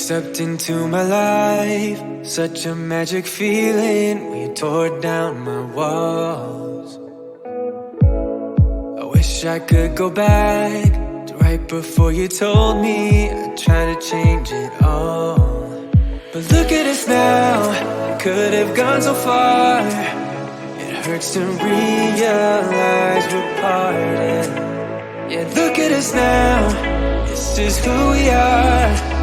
stepped into my life, such a magic feeling when you tore down my walls. I wish I could go back to right before you told me I'd try to change it all. But look at us now, it could have gone so far. It hurts to realize we're parted. Yeah, look at us now, this is who we are.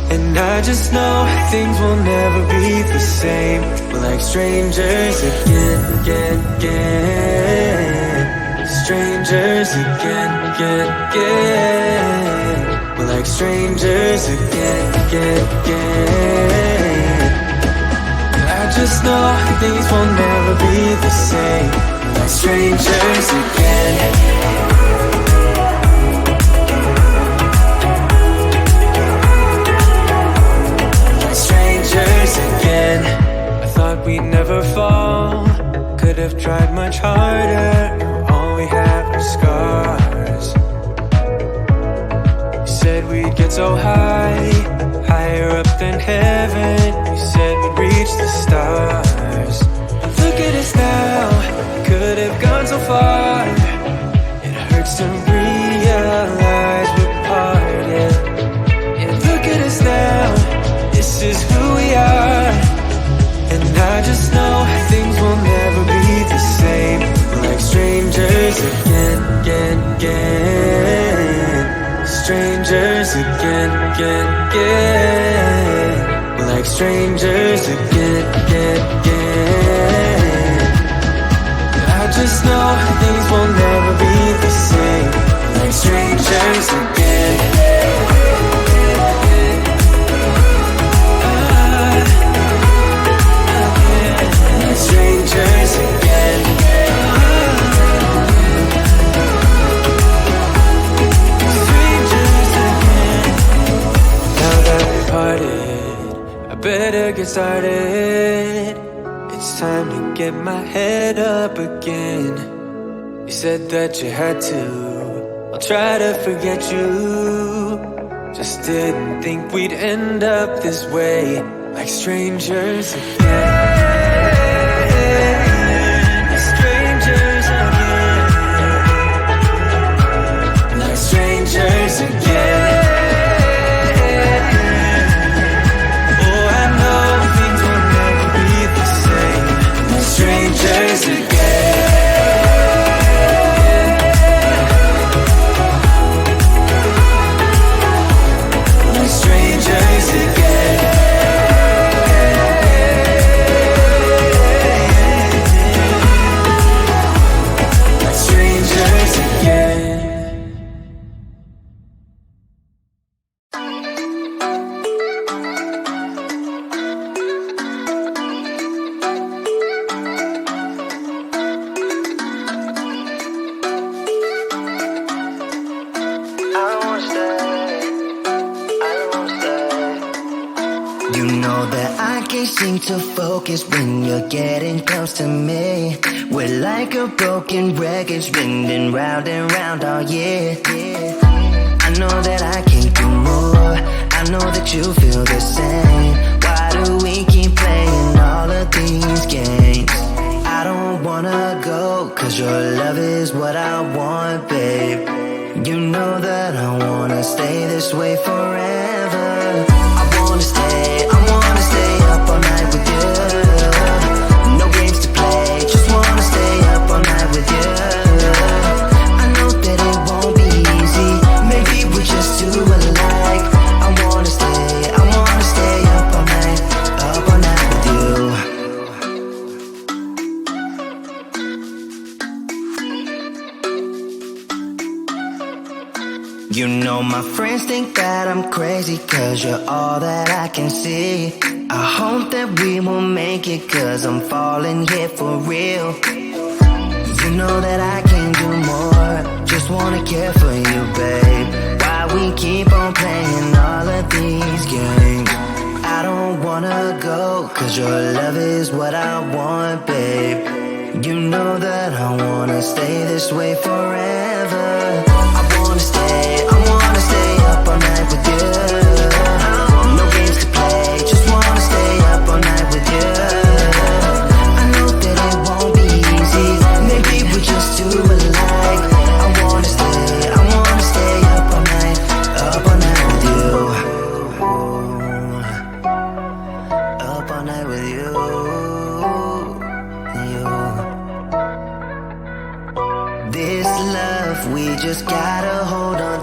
And I just know things will never be the same. We're like strangers again. Strangers again. We're like strangers again. I just know things will never be the same. We're like strangers again. Again, I thought we'd never fall. Could have tried much harder. Now all we have are scars. You said we'd get so high, higher up than heaven. You said we'd reach the stars. But look at us now, could have gone so far. It hurts to realize we're parted. Yeah, look at us now, this is who we are. And I just know things will never be the same. We're like strangers again. Strangers again. We're like strangers again. I just know things will never be the same. We're like strangers again. Strangers again. Strangers again. Now that we parted, I better get started. It's time to get my head up again. You said that you had to, I'll try to forget you. Just didn't think we'd end up this way, like strangers again. Strangers again. Oh, I know things will never be the same. Strangers again. Strangers again. Strangers again. Seem to focus when you're getting close to me. We're like a broken record spinning round and round all year. I know that I can't do more. I know that you feel the same. Why do we keep playing all of these games? I don't wanna go, cause your love is what I want, babe. You know that I wanna stay this way forever. I wanna stay up all night with you. No games to play, just wanna stay up all night with you. I know that it won't be easy, maybe we're just too alike. I wanna stay up all night with you. You know my friends think that I'm crazy, cause you're all that I can see. I hope that we will make it, cause I'm falling here for real. You know that I can't do more, just wanna care for you, babe. Why we keep on playing all of these games? I don't wanna go, cause your love is what I want, babe. You know that I wanna stay this way forever. I wanna stay up all night with you. No games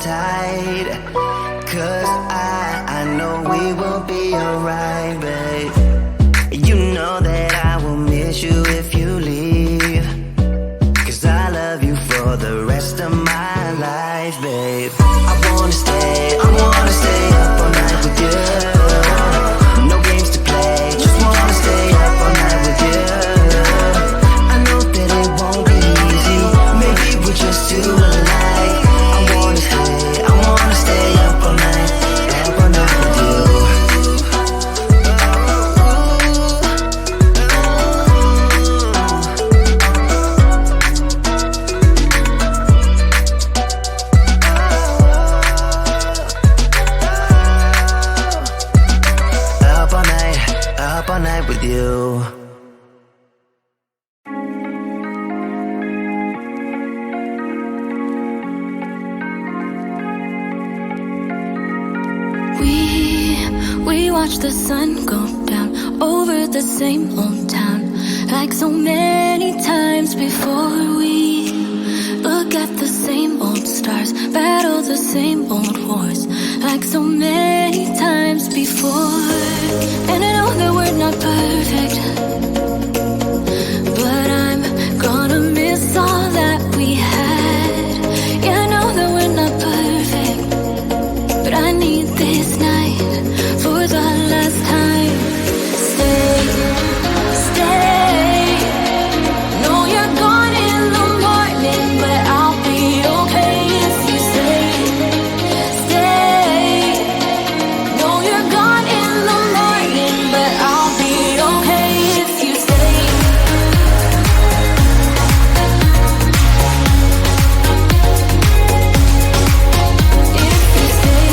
tight. Cause I know we will be alright, babe. You know that I will miss you if you leave. Cause I love you for the rest of my life, babe. I wanna stay up all night with you. No games to play, just wanna stay up all night with you. I know that it won't be easy, maybe we're just too alike. I wanna stay up all night with you. Up all night with you. We watch the sun go down over the same old town, like so many times before. We look at the same old stars, battle the same old wars, like so many times before. And I know that we're not perfect, but I'm gonna miss all that we had. Yeah, I know that we're not perfect, but I need this night for the last time. Stay. Know you're gone in the morning, but I'll be okay if you stay. Know you're gone in the morning, but I'll be okay if you stay. If you stay.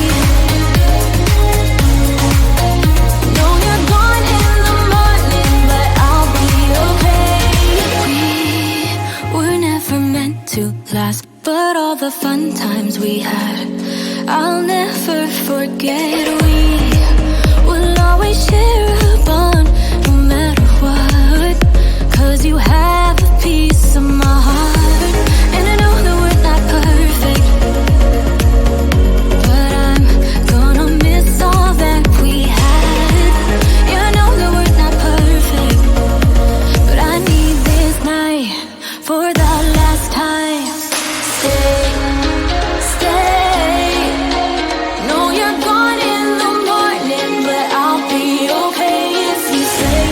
Know you're gone in the morning, but I'll be okay. We were never meant to last, but all the fun times we had, I'll never forget. We will always share a bond, no matter what. Cause you have a piece of my heart. And I know that we're not perfect, but I'm gonna miss all that we had. Yeah, I know that we're not perfect, but I need this night for the last time. Stay. Know you're gone in the morning, but I'll be okay if you stay.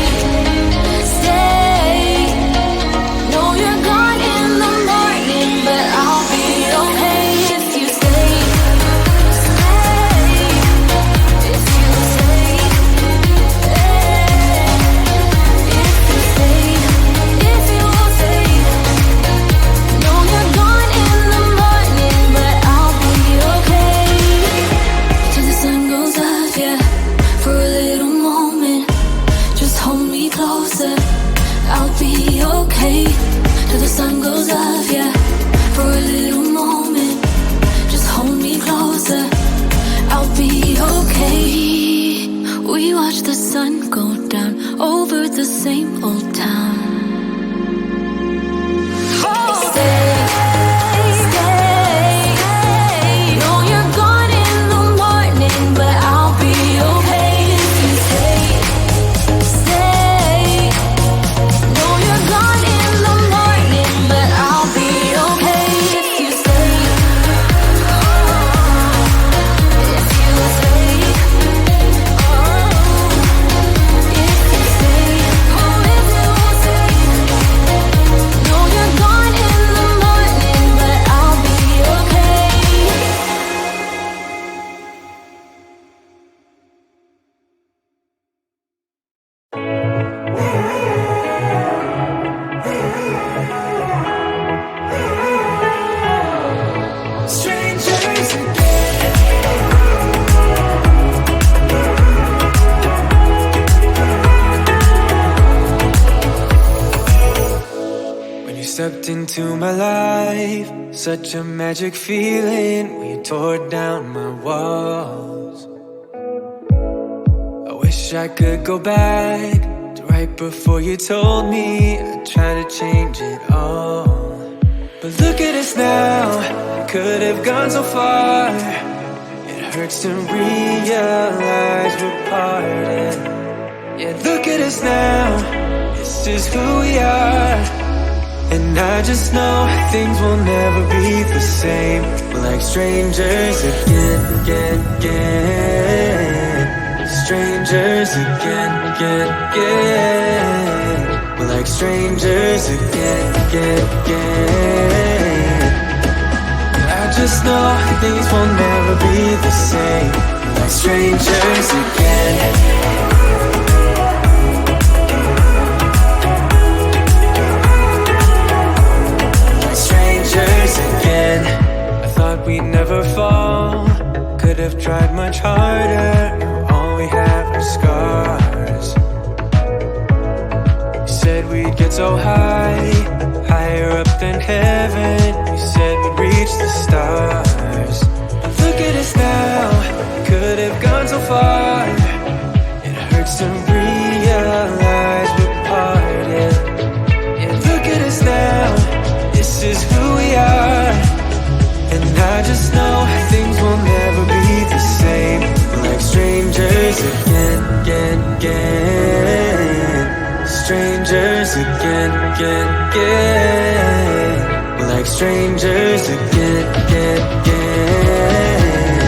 Know you're gone in the morning, but I'll be okay if you stay. If you stay. If you stay. Know you're gone in the morning, but I'll be okay. Till the sun goes up, yeah, for a little moment. Just hold me closer, I'll be okay. Till the sun goes up, yeah, for a little moment. Just hold me closer, I'll be okay. We watch the sun go down over the same old town. Know you're gone in the morning, but I'll be okay if you stay. Know you're gone in the morning, but I'll be okay if you stay. If you stay. If you stay. Oh, if you stay. Know you're gone in the morning, but I'll be okay. Strangers when you stepped into my life, such a magic feeling when you tore down my walls. I wish I could go back to right before you told me I'd try to change it all. But look at us now, we could have gone so far. It hurts to realize we're parted. Yeah, look at us now, this is who we are. And I just know things will never be the same. We're like strangers again, again, again. Strangers again, again, again. We're like strangers again, again, again. I just know things will never be the same. We're like strangers again. Again, I thought we'd never fall. Could have tried much harder. Now all we have are scars. You said we'd get so high, higher up than heaven. You said we'd reach the stars. But look at us now, could have gone so far. It hurts to realize we're parted. Yeah, look at us now, this is who we are. And I just know things will never be the same. We're like strangers again, again, again. Strangers again, again, again. We're like strangers again, again, again.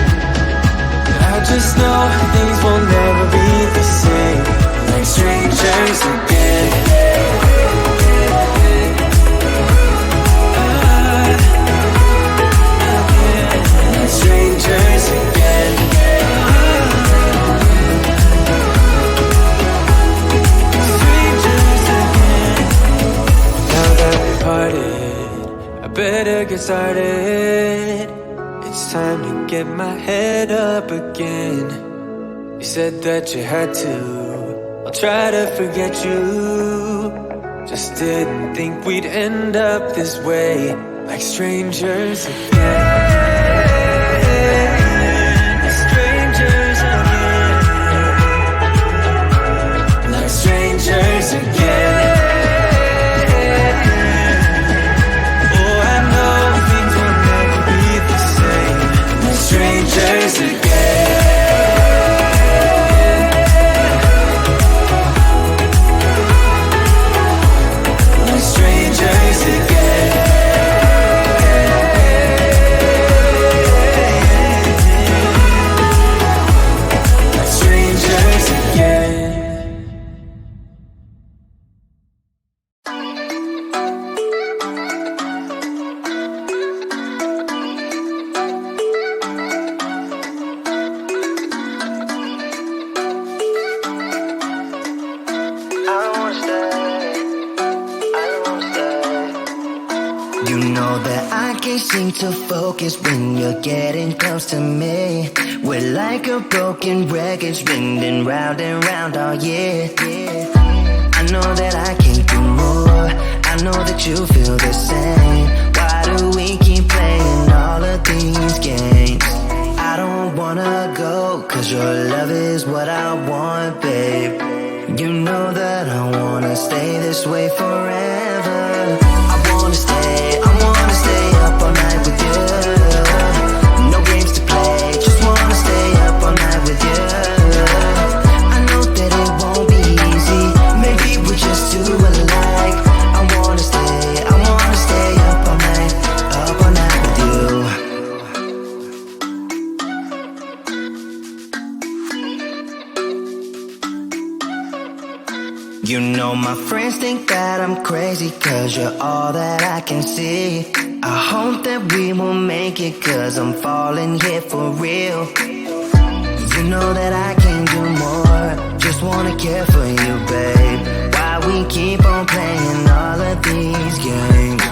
I just know things will never be the same. We're like strangers again. Strangers again. Strangers again. Now that we parted, I better get started. It's time to get my head up again. You said that you had to, I'll try to forget you. Just didn't think we'd end up this way, like strangers again. Strangers again. Oh, I know things will never be the same. We're strangers again. We're strangers again. We're strangers again. Seem to focus when you're getting close to me. We're like a broken record spinning round and round all year. I know that I can't do more. I know that you feel the same. Why do we keep playing all of these games? I don't wanna go, cause your love is what I want, babe. You know that I wanna stay this way forever. I wanna stay up all night with you. No games to play, just wanna stay up all night with you. I know that it won't be easy, maybe we're just too alike. I wanna stay up all night with you. You know my friends think that I'm crazy, cause you're all that I can see. I hope that we will make it, cause I'm falling here for real. You know that I can't do more, just wanna care for you, babe. Why we keep on playing all of these games?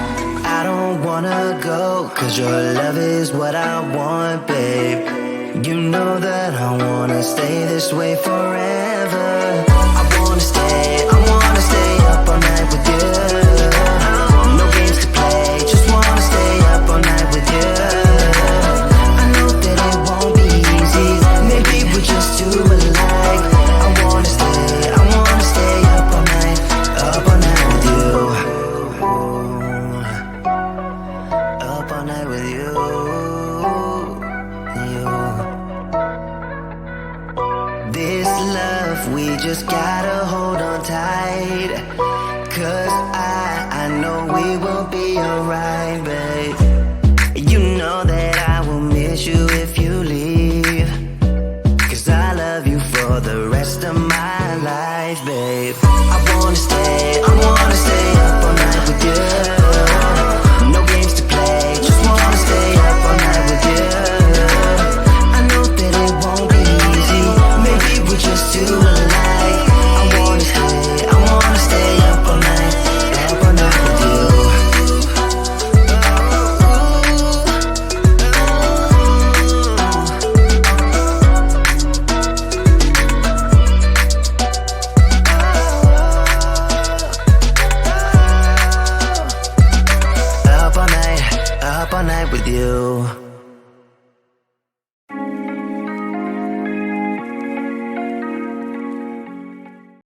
I don't wanna go, cause your love is what I want, babe. You know that I wanna stay this way forever. I wanna stay up all night with you. No games to play, just wanna stay up all night with you. I know that it won't be easy, maybe we're just too alike. I wanna stay up all night with you. we just gotta hold on tight. Cause I know we will be alright, babe. You know that I will miss you if you